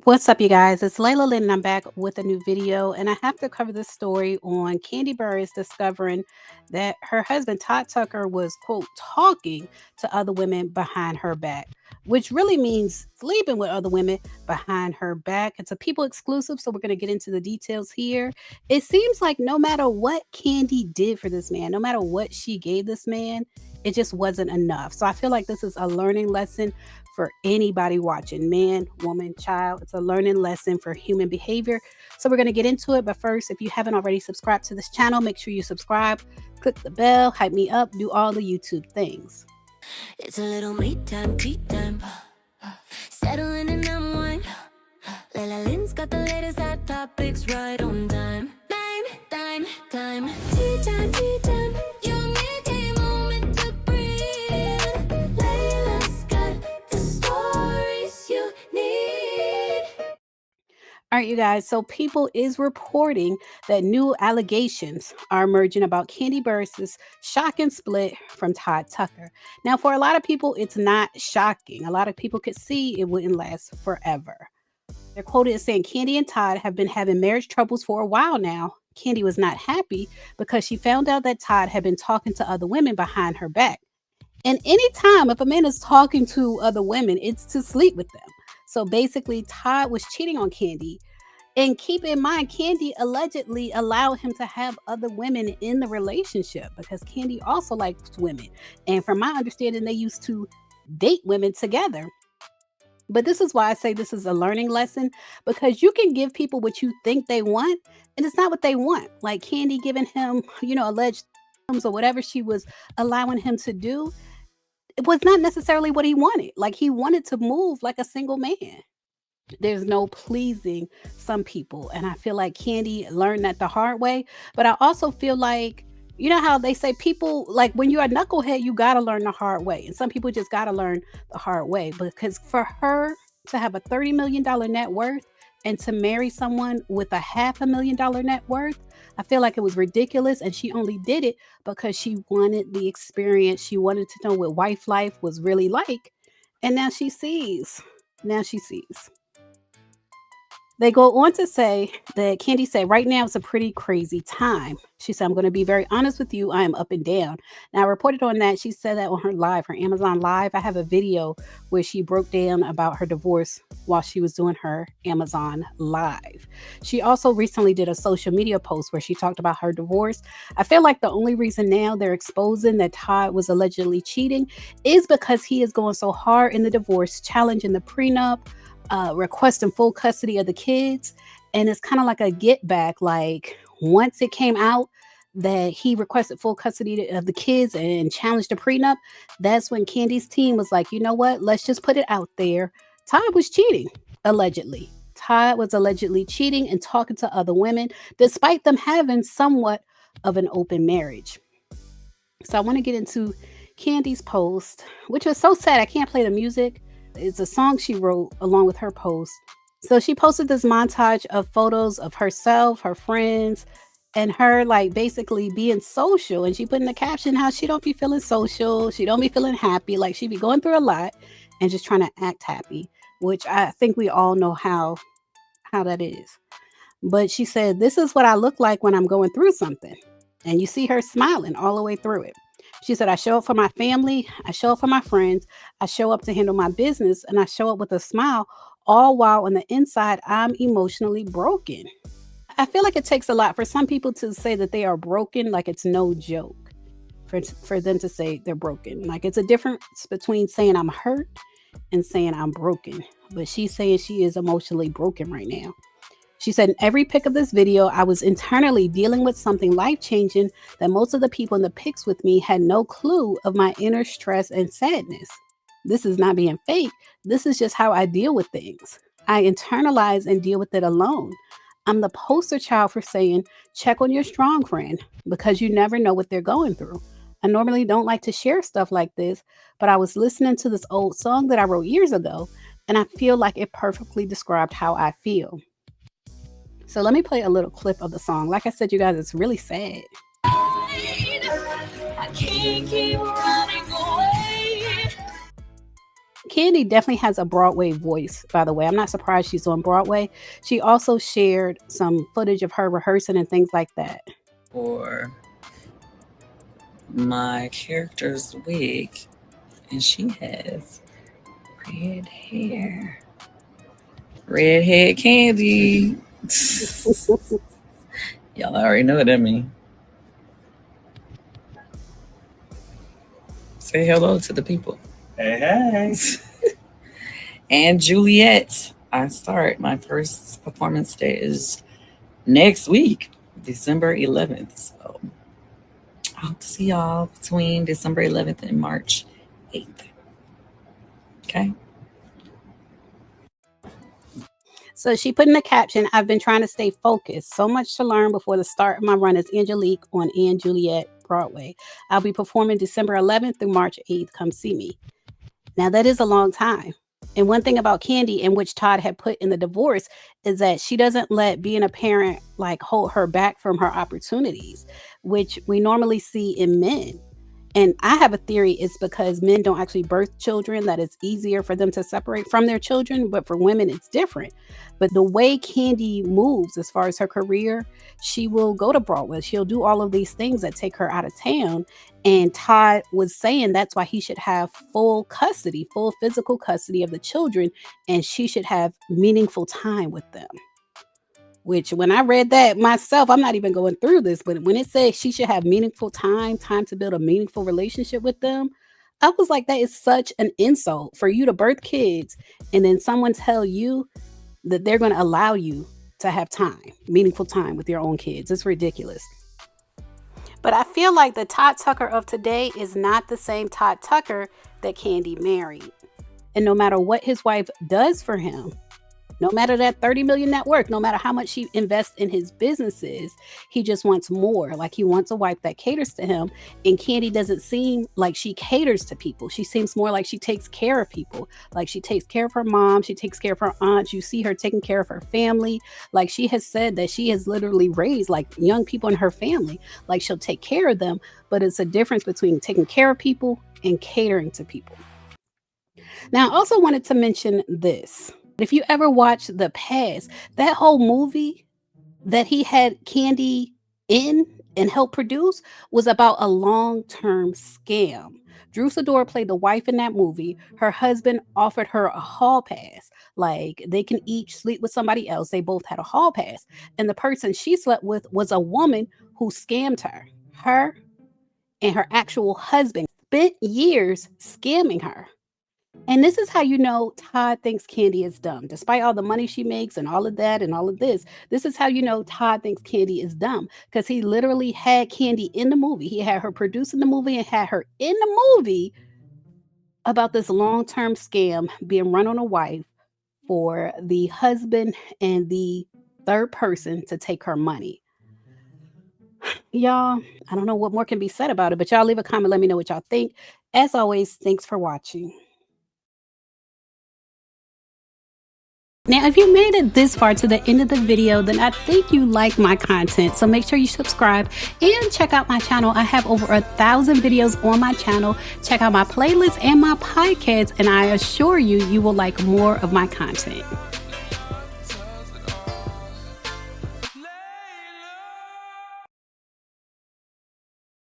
What's up, you guys? It's Layla Lynn, and I'm back with a new video. And I have to cover this story on Candy Burris discovering that her husband, Todd Tucker, was, quote, talking to other women behind her back, which really means sleeping with other women behind her back. It's a people exclusive, so we're going to get into the details here. It seems like no matter what Candy did for this man, no matter what she gave this man, it just wasn't enough. So I feel like this is a learning lesson for anybody watching, man, woman, child. It's a learning lesson for human behavior. So we're going to get into it. But first, if you haven't already subscribed to this channel, make sure you subscribe, click the bell, hype me up, do all the YouTube things. It's a little me time, tea time. Settling and unwind. Layla Lynn's got the latest hot topics right on time. Time. Tea time. You need a moment to breathe. Layla's got the stories you need. All right, you guys. So people is reporting that new allegations are emerging about Candy Burris' shocking split from Todd Tucker. Now, for a lot of people, it's not shocking. A lot of people could see it wouldn't last forever. They're quoted as saying Candy and Todd have been having marriage troubles for a while now. Candy was not happy because she found out that Todd had been talking to other women behind her back. And anytime if a man is talking to other women, it's to sleep with them. So basically, Todd was cheating on Candy. And keep in mind, Candy allegedly allowed him to have other women in the relationship because Candy also likes women. And from my understanding, they used to date women together. But this is why I say this is a learning lesson because you can give people what you think they want, and it's not what they want. Like Candy giving him, alleged or whatever she was allowing him to do, it was not necessarily what he wanted. Like he wanted to move like a single man. There's no pleasing some people. And I feel like Candy learned that the hard way. But I also feel like, you know how they say people, like when you're a knucklehead, you got to learn the hard way. And some people just got to learn the hard way because for her to have a $30 million net worth and to marry someone with a $500,000 net worth, I feel like it was ridiculous. And she only did it because she wanted the experience. She wanted to know what wife life was really like. And now she sees. Now she sees. They go on to say that Candy said, right now it's a pretty crazy time. She said, I'm going to be very honest with you. I am up and down. Now, I reported on that. She said that on her live, her Amazon live. I have a video where she broke down about her divorce while she was doing her Amazon live. She also recently did a social media post where she talked about her divorce. I feel like the only reason now they're exposing that Todd was allegedly cheating is because he is going so hard in the divorce, challenging the prenup, requesting full custody of the kids. And it's kind of like a get back. Like once it came out that he requested full custody of the kids and challenged the prenup, that's when Candy's team was like, you know what? Let's just put it out there. Todd was cheating, allegedly. Todd was allegedly cheating and talking to other women, despite them having somewhat of an open marriage. So I want to get into Candy's post, which was so sad. I can't play the music. It's a song she wrote along with her post. So she posted this montage of photos of herself, her friends, and her like basically being social. And she put in the caption how she don't be feeling social, she don't be feeling happy, like she be going through a lot and just trying to act happy, which I think we all know how that is. But she said, this is what I look like when I'm going through something. And you see her smiling all the way through it. She said, I show up for my family, I show up for my friends, I show up to handle my business, and I show up with a smile, all while on the inside, I'm emotionally broken. I feel like it takes a lot for some people to say that they are broken, like it's no joke for them to say they're broken. Like it's a difference between saying I'm hurt and saying I'm broken. But she's saying she is emotionally broken right now. She said, in every pic of this video, I was internally dealing with something life changing that most of the people in the pics with me had no clue of my inner stress and sadness. This is not being fake. This is just how I deal with things. I internalize and deal with it alone. I'm the poster child for saying, check on your strong friend because you never know what they're going through. I normally don't like to share stuff like this, but I was listening to this old song that I wrote years ago, and I feel like it perfectly described how I feel. So let me play a little clip of the song. Like I said, you guys, it's really sad. I can't keep running away. Kandi definitely has a Broadway voice, by the way. I'm not surprised she's on Broadway. She also shared some footage of her rehearsing and things like that. For my character's wig, and she has red hair. Redhead Kandi. Y'all already know what that means. Say hello to the people. Hey, hey. And Juliet. I start. My first performance day is next week, December 11th. So I hope to see y'all between December 11th and March 8th. Okay. So she put in the caption, I've been trying to stay focused. So much to learn before the start of my run as Angelique on & Juliet Broadway. I'll be performing December 11th through March 8th. Come see me. Now, that is a long time. And one thing about Kandi, in which Todd had put in the divorce, is that she doesn't let being a parent like hold her back from her opportunities, which we normally see in men. And I have a theory it's because men don't actually birth children, that it's easier for them to separate from their children. But for women, it's different. But the way Kandi moves as far as her career, she will go to Broadway. She'll do all of these things that take her out of town. And Todd was saying that's why he should have full custody, full physical custody of the children. And she should have meaningful time with them. Which when I read that myself, I'm not even going through this, but when it says she should have meaningful time to build a meaningful relationship with them, I was like, that is such an insult for you to birth kids and then someone tell you that they're going to allow you to have time, meaningful time with your own kids. It's ridiculous. But I feel like the Todd Tucker of today is not the same Todd Tucker that Kandi married. And no matter what his wife does for him, no matter that 30 million net worth, no matter how much she invests in his businesses, he just wants more. Like he wants a wife that caters to him. And Kandi doesn't seem like she caters to people. She seems more like she takes care of people. Like she takes care of her mom. She takes care of her aunt. You see her taking care of her family. Like she has said that she has literally raised like young people in her family. Like she'll take care of them. But it's a difference between taking care of people and catering to people. Now, I also wanted to mention this. If you ever watched The Past, that whole movie that he had Kandi in and helped produce was about a long-term scam. Drew Sidora played the wife in that movie. Her husband offered her a hall pass. Like they can each sleep with somebody else. They both had a hall pass. And the person she slept with was a woman who scammed her. Her and her actual husband spent years scamming her. And this is how you know Todd thinks Kandi is dumb. Despite all the money she makes and all of that and all of this is how you know Todd thinks Kandi is dumb. Because he literally had Kandi in the movie. He had her producing the movie and had her in the movie about this long-term scam being run on a wife for the husband and the third person to take her money. Y'all, I don't know what more can be said about it, but y'all leave a comment. Let me know what y'all think. As always, thanks for watching. Now, if you made it this far to the end of the video, then I think you like my content. So make sure you subscribe and check out my channel. I have over 1,000 videos on my channel. Check out my playlist and my podcast, and I assure you, you will like more of my content.